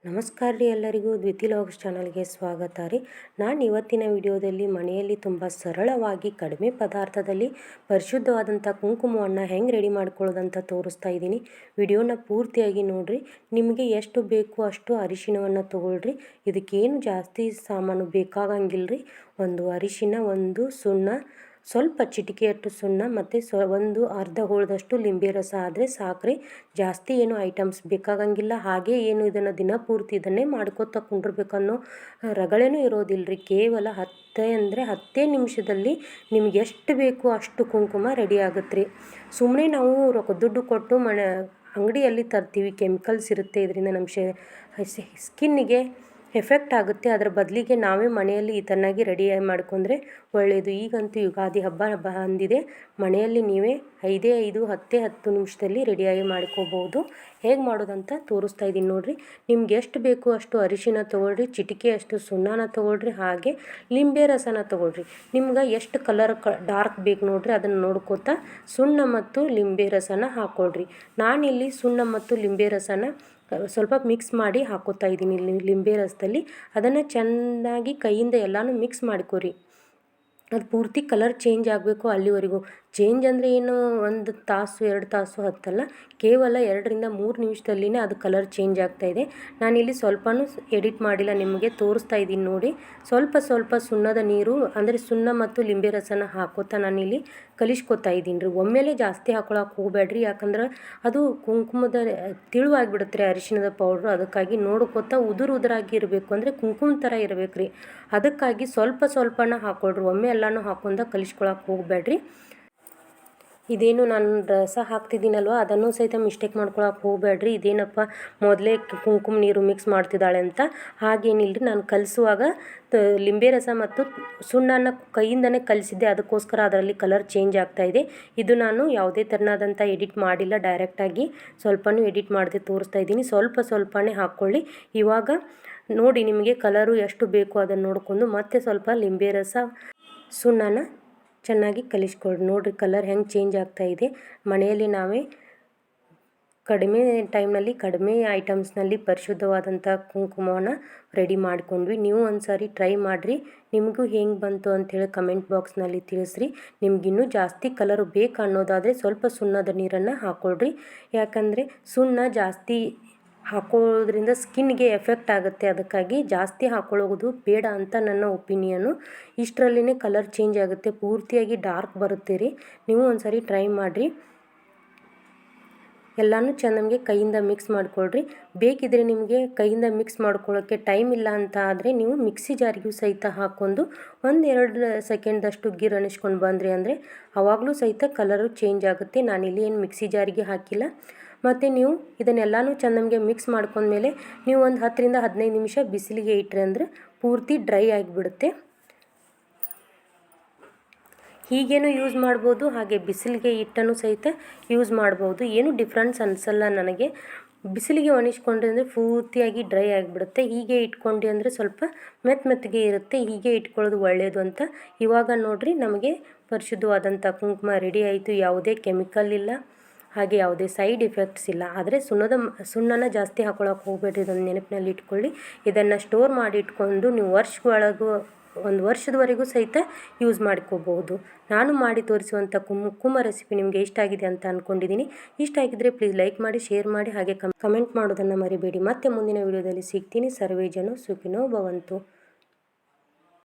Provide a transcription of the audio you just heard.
ನಮಸ್ಕಾರ ರೀ ಎಲ್ಲರಿಗೂ ದ್ವಿತಿ ಲಾಗ್ಸ್ ಚಾನಲ್ಗೆ ಸ್ವಾಗತ ರೀ. ನಾನು ಇವತ್ತಿನ ವಿಡಿಯೋದಲ್ಲಿ ಮನೆಯಲ್ಲಿ ತುಂಬ ಸರಳವಾಗಿ ಕಡಿಮೆ ಪದಾರ್ಥದಲ್ಲಿ ಪರಿಶುದ್ಧವಾದಂಥ ಕುಂಕುಮವನ್ನು ಹೆಂಗೆ ರೆಡಿ ಮಾಡ್ಕೊಳ್ಳೋದಂತ ತೋರಿಸ್ತಾ ಇದ್ದೀನಿ. ವಿಡಿಯೋನ ಪೂರ್ತಿಯಾಗಿ ನೋಡಿರಿ. ನಿಮಗೆ ಎಷ್ಟು ಬೇಕು ಅಷ್ಟು ಅರಿಶಿಣವನ್ನು ತೊಗೊಳ್ರಿ. ಇದಕ್ಕೇನು ಜಾಸ್ತಿ ಸಾಮಾನು ಬೇಕಾಗಂಗಿಲ್ಲ ರೀ. ಒಂದು ಅರಿಶಿಣ, ಒಂದು ಸುಣ್ಣ, ಸ್ವಲ್ಪ ಚಿಟಿಕೆಯಷ್ಟು ಸುಣ್ಣ ಮತ್ತು ಒಂದು ಅರ್ಧ ಹೋಳದಷ್ಟು ಲಿಂಬೆ ರಸ ಆದರೆ ಸಾಕ್ರಿ. ಜಾಸ್ತಿ ಏನು ಐಟಮ್ಸ್ ಬೇಕಾಗಂಗಿಲ್ಲ. ಹಾಗೆ ಏನು ಇದನ್ನು ದಿನಪೂರ್ತಿ ಇದನ್ನೇ ಮಾಡ್ಕೊತ ಕುಂಡಿರ್ಬೇಕನ್ನೋ ರಗಳೆನೂ ಇರೋದಿಲ್ಲ ರೀ. ಕೇವಲ 10 ನಿಮಿಷದಲ್ಲಿ ನಿಮ್ಗೆ ಎಷ್ಟು ಬೇಕು ಅಷ್ಟು ಕುಂಕುಮ ರೆಡಿ ಆಗುತ್ತೆ ರೀ. ಸುಮ್ಮನೆ ನಾವು ದುಡ್ಡು ಕೊಟ್ಟು ಅಂಗಡಿಯಲ್ಲಿ ತರ್ತೀವಿ, ಕೆಮಿಕಲ್ಸ್ ಇರುತ್ತೆ. ಇದರಿಂದ ನಮ್ಮ ಸ್ಕಿನ್ನಿಗೆ ಎಫೆಕ್ಟ್ ಆಗುತ್ತೆ. ಅದರ ಬದಲಿಗೆ ನಾವೇ ಮನೆಯಲ್ಲಿ ಇದನ್ನಾಗಿ ರೆಡಿ ಮಾಡ್ಕೊಂಡ್ರೆ ಒಳ್ಳೆಯದು. ಈಗಂತೂ ಯುಗಾದಿ ಹಬ್ಬ ಬಂದಿದೆ. ಮನೆಯಲ್ಲಿ ನೀವೇ 10 ನಿಮಿಷದಲ್ಲಿ ರೆಡಿಯಾಗಿ ಮಾಡ್ಕೋಬೋದು. ಹೇಗೆ ಮಾಡೋದಂತ ತೋರಿಸ್ತಾ ಇದ್ದೀನಿ ನೋಡಿರಿ. ನಿಮ್ಗೆ ಎಷ್ಟು ಬೇಕು ಅಷ್ಟು ಅರಿಶಿನ ತೊಗೊಳ್ರಿ, ಚಿಟಿಕೆಯಷ್ಟು ಸುಣ್ಣನ ತೊಗೊಳ್ರಿ, ಹಾಗೆ ಲಿಂಬೆ ರಸನ ತೊಗೊಳ್ರಿ. ನಿಮ್ಗೆ ಎಷ್ಟು ಕಲರ್ ಡಾರ್ಕ್ ಬೇಕು ನೋಡಿರಿ, ಅದನ್ನು ನೋಡ್ಕೋತಾ ಸುಣ್ಣ ಮತ್ತು ಲಿಂಬೆ ರಸನ ಹಾಕ್ಕೊಳ್ರಿ. ನಾನಿಲ್ಲಿ ಸುಣ್ಣ ಮತ್ತು ಲಿಂಬೆ ರಸನ ಸ್ವಲ್ಪ ಮಿಕ್ಸ್ ಮಾಡಿ ಹಾಕೋತಾ ಇದ್ದೀನಿ ಲಿಂಬೆ ರಸದಲ್ಲಿ. ಅದನ್ನು ಚೆನ್ನಾಗಿ ಕೈಯಿಂದ ಎಲ್ಲನೂ ಮಿಕ್ಸ್ ಮಾಡ್ಕೊರಿ. ಅದು ಪೂರ್ತಿ ಕಲರ್ ಚೇಂಜ್ ಆಗಬೇಕು ಅಲ್ಲಿವರೆಗೂ. ಚೇಂಜ್ ಅಂದರೆ ಏನು 1 ತಾಸು 2 ತಾಸು ಹತ್ತಲ್ಲ, ಕೇವಲ 2ರಿಂದ 3 ನಿಮಿಷದಲ್ಲಿನೇ ಅದು ಕಲರ್ ಚೇಂಜ್ ಆಗ್ತಾಯಿದೆ. ನಾನಿಲ್ಲಿ ಸ್ವಲ್ಪನೂ ಎಡಿಟ್ ಮಾಡಿಲ್ಲ, ನಿಮಗೆ ತೋರಿಸ್ತಾ ಇದ್ದೀನಿ ನೋಡಿ. ಸ್ವಲ್ಪ ಸುಣ್ಣದ ನೀರು ಅಂದರೆ ಸುಣ್ಣ ಮತ್ತು ಲಿಂಬೆ ರಸನ ಹಾಕೋತಾ ನಾನಿಲ್ಲಿ ಕಲಿಸ್ಕೊತಾ ಇದ್ದೀನಿ ರೀ. ಒಮ್ಮೆಲೆ ಜಾಸ್ತಿ ಹಾಕೊಳಕ್ಕೆ ಹೋಗಬೇಡ್ರಿ, ಯಾಕಂದ್ರೆ ಅದು ಕುಂಕುಮದ ತಿಳುವಾಗಿಬಿಡುತ್ತೆ ರೀ ಅರಿಶಿಣದ ಪೌಡ್ರು. ಅದಕ್ಕಾಗಿ ನೋಡ್ಕೋತಾ ಉದುರಾಗಿ ಇರಬೇಕು, ಅಂದರೆ ಕುಂಕುಮ ಥರ ಇರಬೇಕು ರೀ. ಅದಕ್ಕಾಗಿ ಸ್ವಲ್ಪನ ಹಾಕ್ಕೊಳ್ರಿ. ಒಮ್ಮೆ ಎಲ್ಲನೂ ಹಾಕೊಂಡ ಕಲಿಸ್ಕೊಳಕ್ಕೆ ಹೋಗಬೇಡ್ರಿ. ಇದೇನು ನಾನು ರಸ ಹಾಕ್ತಿದ್ದೀನಲ್ವ, ಅದನ್ನು ಸಹಿತ ಮಿಸ್ಟೇಕ್ ಮಾಡ್ಕೊಳಕ್ಕೆ ಹೋಗಬೇಡ್ರಿ. ಇದೇನಪ್ಪ ಮೊದಲೇ ಕುಂಕುಮ ನೀರು ಮಿಕ್ಸ್ ಮಾಡ್ತಿದ್ದಾಳೆ ಅಂತ ಹಾಗೇನಿಲ್ಲ ರೀ. ನಾನು ಕಲಿಸುವಾಗ ಲಿಂಬೆ ರಸ ಮತ್ತು ಸುಣ್ಣನ ಕೈಯಿಂದನೇ ಕಲಿಸಿದ್ದೆ, ಅದಕ್ಕೋಸ್ಕರ ಅದರಲ್ಲಿ ಕಲರ್ ಚೇಂಜ್ ಆಗ್ತಾಯಿದೆ. ಇದು ನಾನು ಯಾವುದೇ ಥರನಾದಂಥ ಎಡಿಟ್ ಮಾಡಿಲ್ಲ, ಡೈರೆಕ್ಟಾಗಿ ಸ್ವಲ್ಪನೂ ಎಡಿಟ್ ಮಾಡದೆ ತೋರಿಸ್ತಾ ಇದ್ದೀನಿ. ಸ್ವಲ್ಪನೇ ಹಾಕ್ಕೊಳ್ಳಿ. ಇವಾಗ ನೋಡಿ ನಿಮಗೆ ಕಲರು ಎಷ್ಟು ಬೇಕು ಅದನ್ನು ನೋಡಿಕೊಂಡು ಮತ್ತೆ ಸ್ವಲ್ಪ ಲಿಂಬೆ ರಸ ಸುಣ್ಣನ ಚೆನ್ನಾಗಿ ಕಲಿಸ್ಕೊಳ್ರಿ. ನೋಡಿರಿ ಕಲರ್ ಹೆಂಗೆ ಚೇಂಜ್ ಆಗ್ತಾಯಿದೆ. ಮನೆಯಲ್ಲಿ ನಾವೇ ಕಡಿಮೆ ಟೈಮ್ನಲ್ಲಿ ಕಡಿಮೆ ಐಟಮ್ಸ್ನಲ್ಲಿ ಪರಿಶುದ್ಧವಾದಂಥ ಕುಂಕುಮವನ್ನು ರೆಡಿ ಮಾಡ್ಕೊಂಡ್ವಿ. ನೀವು ಒಂದು ಸಾರಿ ಟ್ರೈ ಮಾಡಿರಿ. ನಿಮಗೂ ಹೆಂಗೆ ಬಂತು ಅಂಥೇಳಿ ಕಮೆಂಟ್ ಬಾಕ್ಸ್ನಲ್ಲಿ ತಿಳಿಸ್ರಿ. ನಿಮಗಿನ್ನೂ ಜಾಸ್ತಿ ಕಲರು ಬೇಕು ಅನ್ನೋದಾದರೆ ಸ್ವಲ್ಪ ಸುಣ್ಣದ ನೀರನ್ನು ಹಾಕ್ಕೊಳ್ರಿ. ಯಾಕಂದರೆ ಸುಣ್ಣ ಜಾಸ್ತಿ ಹಾಕೋದ್ರಿಂದ ಸ್ಕಿನ್ಗೆ ಎಫೆಕ್ಟ್ ಆಗುತ್ತೆ. ಅದಕ್ಕಾಗಿ ಜಾಸ್ತಿ ಹಾಕೊಳ್ಳೋದು ಬೇಡ ಅಂತ ನನ್ನ ಒಪಿನಿಯನ್ನು. ಇಷ್ಟರಲ್ಲಿನೇ ಕಲರ್ ಚೇಂಜ್ ಆಗುತ್ತೆ, ಪೂರ್ತಿಯಾಗಿ ಡಾರ್ಕ್ ಬರುತ್ತೆ ರೀ. ನೀವು ಒಂದ್ಸರಿ ಟ್ರೈ ಮಾಡಿರಿ. ಎಲ್ಲನೂ ಚೆನ್ನಾಗಿ ಕೈಯಿಂದ ಮಿಕ್ಸ್ ಮಾಡ್ಕೊಳ್ರಿ. ಬೇಕಿದ್ರೆ ನಿಮಗೆ ಕೈಯಿಂದ ಮಿಕ್ಸ್ ಮಾಡ್ಕೊಳ್ಳೋಕ್ಕೆ ಟೈಮ್ ಇಲ್ಲ ಅಂತ ಆದರೆ ನೀವು ಮಿಕ್ಸಿ ಜಾರಿಗೂ ಸಹಿತ ಹಾಕ್ಕೊಂಡು 1-2 ಸೆಕೆಂಡ್ದಷ್ಟು ಗಿರ್ ಅನಿಸ್ಕೊಂಡು ಬಂದ್ರಿ ಅಂದರೆ ಆವಾಗಲೂ ಸಹಿತ ಕಲರು ಚೇಂಜ್ ಆಗುತ್ತೆ. ನಾನಿಲ್ಲಿ ಏನು ಮಿಕ್ಸಿ ಜಾರಿಗೆ ಹಾಕಿಲ್ಲ. ಮತ್ತು ನೀವು ಇದನ್ನೆಲ್ಲನೂ ಚೆನ್ನಾಗಿ ಮಿಕ್ಸ್ ಮಾಡ್ಕೊಂಡ್ಮೇಲೆ ನೀವು ಒಂದು 10ರಿಂದ 15 ನಿಮಿಷ ಬಿಸಿಲಿಗೆ ಇಟ್ಟರೆ ಅಂದರೆ ಪೂರ್ತಿ ಡ್ರೈ ಆಗಿಬಿಡುತ್ತೆ. ಹೀಗೇನು ಯೂಸ್ ಮಾಡ್ಬೋದು, ಹಾಗೆ ಬಿಸಿಲಿಗೆ ಇಟ್ಟನು ಸಹಿತ ಯೂಸ್ ಮಾಡ್ಬೋದು. ಏನು ಡಿಫ್ರೆನ್ಸ್ ಅನಿಸಲ್ಲ ನನಗೆ. ಬಿಸಿಲಿಗೆ ಒಣಗಿಸ್ಕೊಂಡ್ರೆ ಅಂದರೆ ಪೂರ್ತಿಯಾಗಿ ಡ್ರೈ ಆಗಿಬಿಡುತ್ತೆ. ಹೀಗೆ ಇಟ್ಕೊಂಡ್ರಿ ಅಂದರೆ ಸ್ವಲ್ಪ ಮೆತ್ತಗೆ ಇರುತ್ತೆ. ಹೀಗೆ ಇಟ್ಕೊಳ್ಳೋದು ಒಳ್ಳೆಯದು ಅಂತ. ಇವಾಗ ನೋಡಿರಿ ನಮಗೆ ಪರಿಶುದ್ಧವಾದಂಥ ಕುಂಕುಮ ರೆಡಿ ಆಯಿತು. ಯಾವುದೇ ಕೆಮಿಕಲ್ ಇಲ್ಲ, ಹಾಗೆ ಯಾವುದೇ ಸೈಡ್ ಎಫೆಕ್ಟ್ಸ್ ಇಲ್ಲ. ಆದರೆ ಸುಣ್ಣನ ಜಾಸ್ತಿ ಹಾಕೊಳಕ್ಕೆ ಹೋಗಬೇಡ್ರಿ, ಇದನ್ನು ನೆನಪಿನಲ್ಲಿ ಇಟ್ಕೊಳ್ಳಿ. ಇದನ್ನು ಸ್ಟೋರ್ ಮಾಡಿ ಇಟ್ಕೊಂಡು ನೀವು ಒಂದು ವರ್ಷದವರೆಗೂ ಸಹಿತ ಯೂಸ್ ಮಾಡ್ಕೋಬಹುದು. ನಾನು ಮಾಡಿ ತೋರಿಸುವಂಥ ಕುಂಕುಮ ರೆಸಿಪಿ ನಿಮಗೆ ಇಷ್ಟ ಆಗಿದೆ ಅಂತ ಅಂದ್ಕೊಂಡಿದ್ದೀನಿ. ಇಷ್ಟ ಆಗಿದ್ದರೆ ಪ್ಲೀಸ್ ಲೈಕ್ ಮಾಡಿ, ಶೇರ್ ಮಾಡಿ, ಹಾಗೆ ಕಮೆಂಟ್ ಮಾಡೋದನ್ನು ಮರಿಬೇಡಿ. ಮತ್ತೆ ಮುಂದಿನ ವಿಡಿಯೋದಲ್ಲಿ ಸಿಗ್ತೀನಿ. ಸರ್ವೇ ಜನ ಸುಖಿನೋ ಭವಂತು.